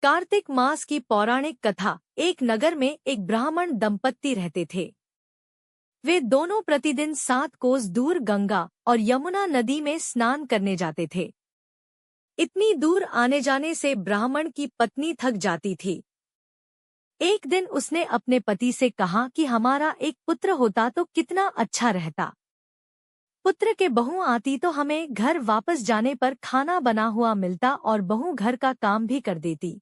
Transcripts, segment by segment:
कार्तिक मास की पौराणिक कथा। एक नगर में एक ब्राह्मण दंपत्ति रहते थे। वे दोनों प्रतिदिन 7 कोस दूर गंगा और यमुना नदी में स्नान करने जाते थे। इतनी दूर आने जाने से ब्राह्मण की पत्नी थक जाती थी। एक दिन उसने अपने पति से कहा कि हमारा एक पुत्र होता तो कितना अच्छा रहता। पुत्र के बहू आती तो हमें घर वापस जाने पर खाना बना हुआ मिलता और बहू घर का काम भी कर देती।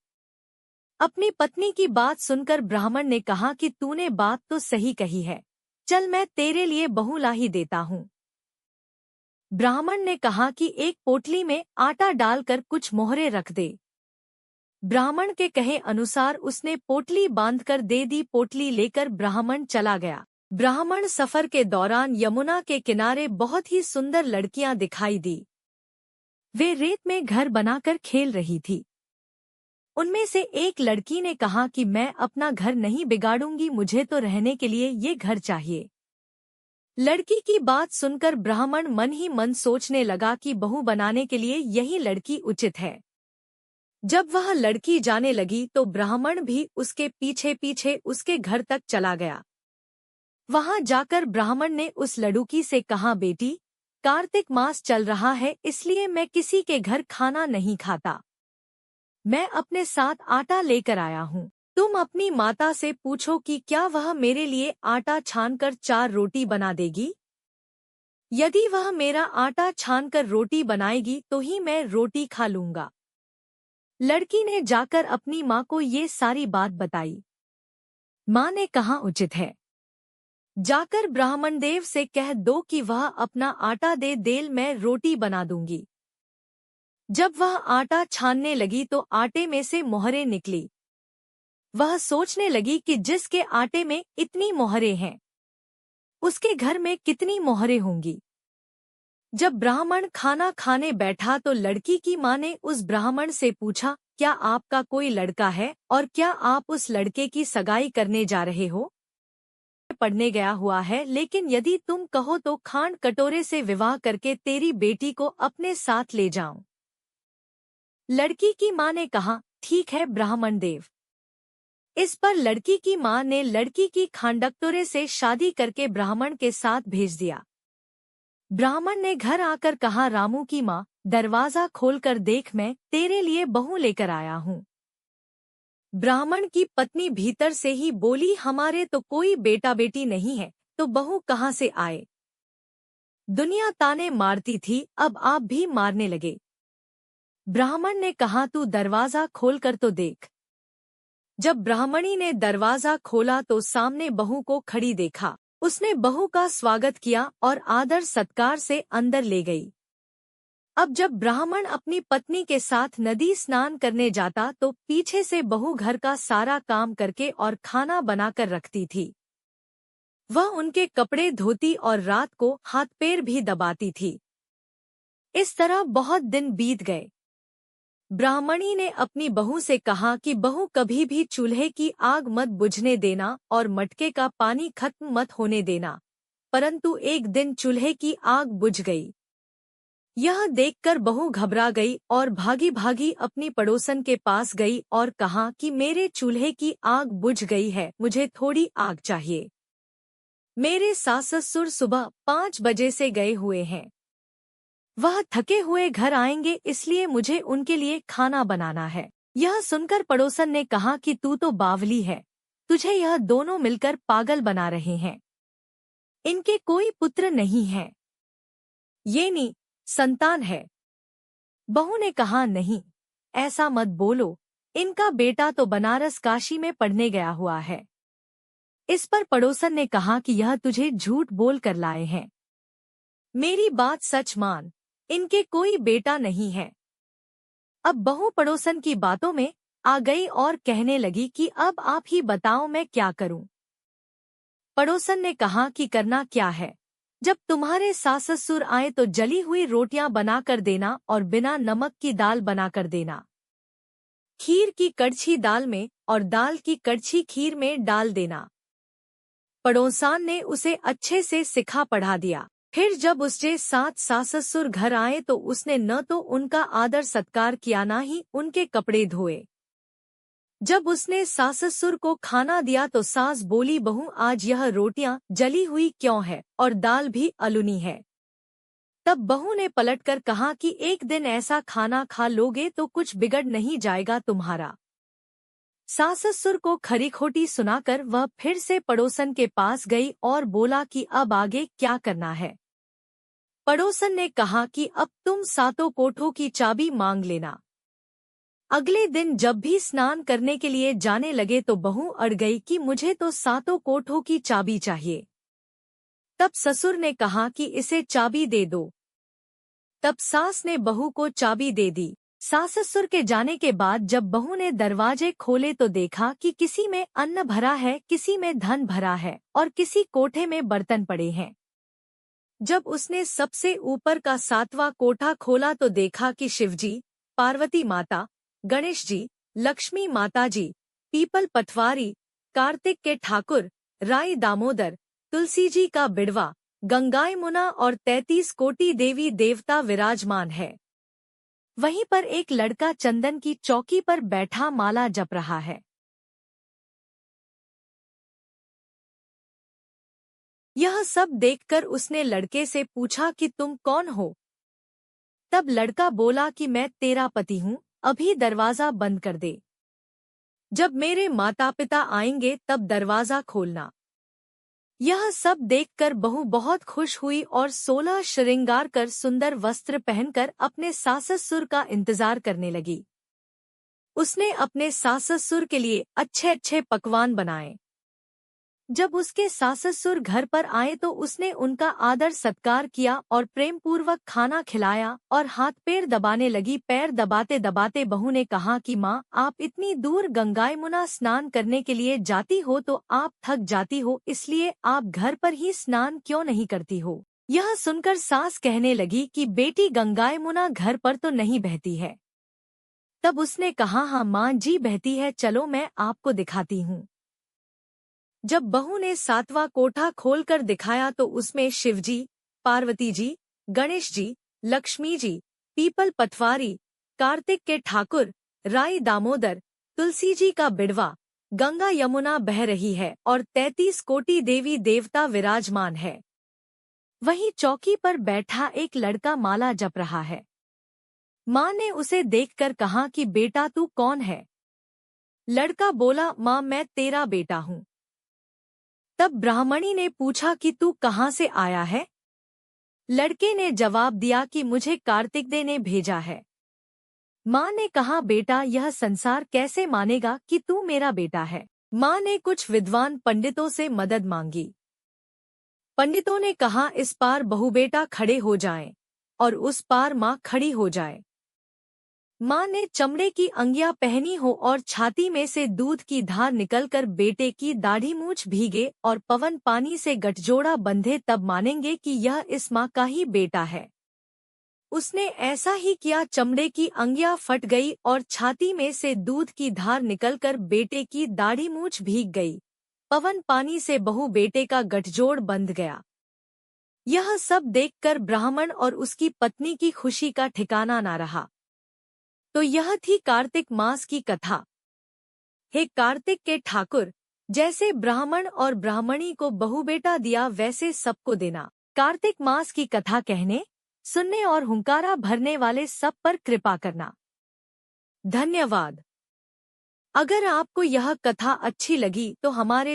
अपनी पत्नी की बात सुनकर ब्राह्मण ने कहा कि तूने बात तो सही कही है, चल मैं तेरे लिए बहू ला ही देता हूँ। ब्राह्मण ने कहा कि एक पोटली में आटा डालकर कुछ मोहरे रख दे। ब्राह्मण के कहे अनुसार उसने पोटली बांधकर दे दी। पोटली लेकर ब्राह्मण चला गया। ब्राह्मण सफर के दौरान यमुना के किनारे बहुत ही सुंदर लड़कियां दिखाई दी। वे रेत में घर बनाकर खेल रही थी। उनमें से एक लड़की ने कहा कि मैं अपना घर नहीं बिगाड़ूंगी, मुझे तो रहने के लिए ये घर चाहिए। लड़की की बात सुनकर ब्राह्मण मन ही मन सोचने लगा कि बहू बनाने के लिए यही लड़की उचित है। जब वह लड़की जाने लगी तो ब्राह्मण भी उसके पीछे पीछे उसके घर तक चला गया। वहां जाकर ब्राह्मण ने उस लड़की से कहा, बेटी, कार्तिक मास चल रहा है इसलिए मैं किसी के घर खाना नहीं खाता। मैं अपने साथ आटा लेकर आया हूँ। तुम अपनी माता से पूछो कि क्या वह मेरे लिए आटा छानकर 4 रोटी बना देगी। यदि वह मेरा आटा छानकर रोटी बनाएगी तो ही मैं रोटी खा लूंगा। लड़की ने जाकर अपनी माँ को ये सारी बात बताई। माँ ने कहा, उचित है, जाकर ब्राह्मण देव से कह दो कि वह अपना आटा दे देल, मैं रोटी बना दूंगी। जब वह आटा छानने लगी तो आटे में से मोहरें निकली। वह सोचने लगी कि जिसके आटे में इतनी मोहरें हैं, उसके घर में कितनी मोहरें होंगी। जब ब्राह्मण खाना खाने बैठा तो लड़की की माँ ने उस ब्राह्मण से पूछा, क्या आपका कोई लड़का है और क्या आप उस लड़के की सगाई करने जा रहे हो। पढ़ने गया हुआ है, लेकिन यदि तुम कहो तो खांड कटोरे से विवाह करके तेरी बेटी को अपने साथ ले जाऊं। लड़की की माँ ने कहा, ठीक है ब्राह्मण देव। इस पर लड़की की माँ ने लड़की की खांडकटोरे से शादी करके ब्राह्मण के साथ भेज दिया। ब्राह्मण ने घर आकर कहा, रामू की माँ, दरवाजा खोलकर देख, मैं तेरे लिए बहू लेकर आया हूँ। ब्राह्मण की पत्नी भीतर से ही बोली, हमारे तो कोई बेटा बेटी नहीं है तो बहू कहाँ से आए। दुनिया ताने मारती थी, अब आप भी मारने लगे। ब्राह्मण ने कहा, तू दरवाजा खोलकर तो देख। जब ब्राह्मणी ने दरवाजा खोला तो सामने बहू को खड़ी देखा। उसने बहू का स्वागत किया और आदर सत्कार से अंदर ले गई। अब जब ब्राह्मण अपनी पत्नी के साथ नदी स्नान करने जाता तो पीछे से बहू घर का सारा काम करके और खाना बनाकर रखती थी। वह उनके कपड़े धोती और रात को हाथ पैर भी दबाती थी। इस तरह बहुत दिन बीत गए। ब्राह्मणी ने अपनी बहू से कहा कि बहू, कभी भी चूल्हे की आग मत बुझने देना और मटके का पानी खत्म मत होने देना। परंतु एक दिन चूल्हे की आग बुझ गई। यह देखकर बहू घबरा गई और भागी भागी अपनी पड़ोसन के पास गई और कहा कि मेरे चूल्हे की आग बुझ गई है, मुझे थोड़ी आग चाहिए। मेरे सास ससुर सुबह 5 बजे से गए हुए हैं। वह थके हुए घर आएंगे, इसलिए मुझे उनके लिए खाना बनाना है। यह सुनकर पड़ोसन ने कहा कि तू तो बावली है, तुझे यह दोनों मिलकर पागल बना रहे हैं। इनके कोई पुत्र नहीं है, ये नी संतान है। बहू ने कहा, नहीं, ऐसा मत बोलो, इनका बेटा तो बनारस काशी में पढ़ने गया हुआ है। इस पर पड़ोसन ने कहा कि यह तुझे झूठ बोल कर लाए हैं। मेरी बात सच मान, इनके कोई बेटा नहीं है। अब बहू पड़ोसन की बातों में आ गई और कहने लगी कि अब आप ही बताओ मैं क्या करूं। पड़ोसन ने कहा कि करना क्या है, जब तुम्हारे सास ससुर आए तो जली हुई रोटियां बनाकर देना और बिना नमक की दाल बनाकर देना। खीर की कड़छी दाल में और दाल की कड़छी खीर में डाल देना। पड़ोसान ने उसे अच्छे से सिखा पढ़ा दिया। फिर जब उसके साथ सास ससुर घर आए तो उसने न तो उनका आदर सत्कार किया, ना ही उनके कपड़े धोए। जब उसने सास ससुर को खाना दिया तो सास बोली, बहू आज यह रोटियां जली हुई क्यों है और दाल भी अलूनी है। तब बहू ने पलटकर कहा कि एक दिन ऐसा खाना खा लोगे तो कुछ बिगड़ नहीं जाएगा तुम्हारा। सास ससुर को खरी खोटी सुनाकर वह फिर से पड़ोसन के पास गई और बोला कि अब आगे क्या करना है। पड़ोसन ने कहा कि अब तुम सातों कोठों की चाबी मांग लेना। अगले दिन जब भी स्नान करने के लिए जाने लगे तो बहू अड़ गई कि मुझे तो सातों कोठों की चाबी चाहिए। तब ससुर ने कहा कि इसे चाबी दे दो। तब सास ने बहू को चाबी दे दी। सास ससुर के जाने के बाद जब बहू ने दरवाजे खोले तो देखा कि किसी में अन्न भरा है, किसी में धन भरा है और किसी कोठे में बर्तन पड़े हैं। जब उसने सबसे ऊपर का 7वां कोठा खोला तो देखा कि शिवजी, पार्वती माता, गणेश जी, लक्ष्मी माता जी, पीपल पटवारी, कार्तिक के ठाकुर, राई दामोदर, तुलसी जी का बिड़वा, गंगा यमुना और 33 कोटि देवी देवता विराजमान है। वहीं पर एक लड़का चंदन की चौकी पर बैठा माला जप रहा है। यह सब देखकर उसने लड़के से पूछा कि तुम कौन हो। तब लड़का बोला कि मैं तेरा पति हूँ, अभी दरवाजा बंद कर दे। जब मेरे माता पिता आएंगे तब दरवाजा खोलना। यह सब देखकर बहू बहुत खुश हुई और 16 श्रृंगार कर सुंदर वस्त्र पहनकर अपने सास ससुर का इंतजार करने लगी। उसने अपने सास ससुर के लिए अच्छे अच्छे पकवान बनाए। जब उसके सास ससुर घर पर आए तो उसने उनका आदर सत्कार किया और प्रेम पूर्वक खाना खिलाया और हाथ पैर दबाने लगी। पैर दबाते दबाते बहू ने कहा कि माँ, आप इतनी दूर गंगा यमुना स्नान करने के लिए जाती हो तो आप थक जाती हो, इसलिए आप घर पर ही स्नान क्यों नहीं करती हो। यह सुनकर सास कहने लगी कि बेटी, गंगा यमुना घर पर तो नहीं बहती है। तब उसने कहा, हाँ माँ जी बहती है, चलो मैं आपको दिखाती हूँ। जब बहू ने 7वां कोठा खोलकर दिखाया तो उसमें शिवजी, पार्वती जी, गणेश जी, लक्ष्मी जी, पीपल पटवारी, कार्तिक के ठाकुर, राई दामोदर, तुलसी जी का बिड़वा, गंगा यमुना बह रही है और 33 कोटि देवी देवता विराजमान है। वहीं चौकी पर बैठा एक लड़का माला जप रहा है। माँ ने उसे देखकर कहा कि बेटा तू कौन है। लड़का बोला, माँ मैं तेरा बेटा हूँ। तब ब्राह्मणी ने पूछा कि तू कहाँ से आया है। लड़के ने जवाब दिया कि मुझे कार्तिक दे ने भेजा है। माँ ने कहा, बेटा यह संसार कैसे मानेगा कि तू मेरा बेटा है। माँ ने कुछ विद्वान पंडितों से मदद मांगी। पंडितों ने कहा, इस पार बहू बेटा खड़े हो जाएं और उस पार माँ खड़ी हो जाए। माँ ने चमड़े की अंगियां पहनी हो और छाती में से दूध की धार निकलकर बेटे की दाढ़ी मूछ भीगे और पवन पानी से गठजोड़ा बंधे, तब मानेंगे कि यह इस माँ का ही बेटा है। उसने ऐसा ही किया। चमड़े की अंगियां फट गई और छाती में से दूध की धार निकलकर बेटे की दाढ़ी मूछ भीग गई। पवन पानी से बहू बेटे का गठजोड़ बंध गया। यह सब देखकर ब्राह्मण और उसकी पत्नी की खुशी का ठिकाना न रहा। तो यह थी कार्तिक मास की कथा। हे कार्तिक के ठाकुर, जैसे ब्राह्मण और ब्राह्मणी को बहू बेटा दिया वैसे सबको देना। कार्तिक मास की कथा कहने, सुनने और हुंकारा भरने वाले सब पर कृपा करना। धन्यवाद। अगर आपको यह कथा अच्छी लगी तो हमारे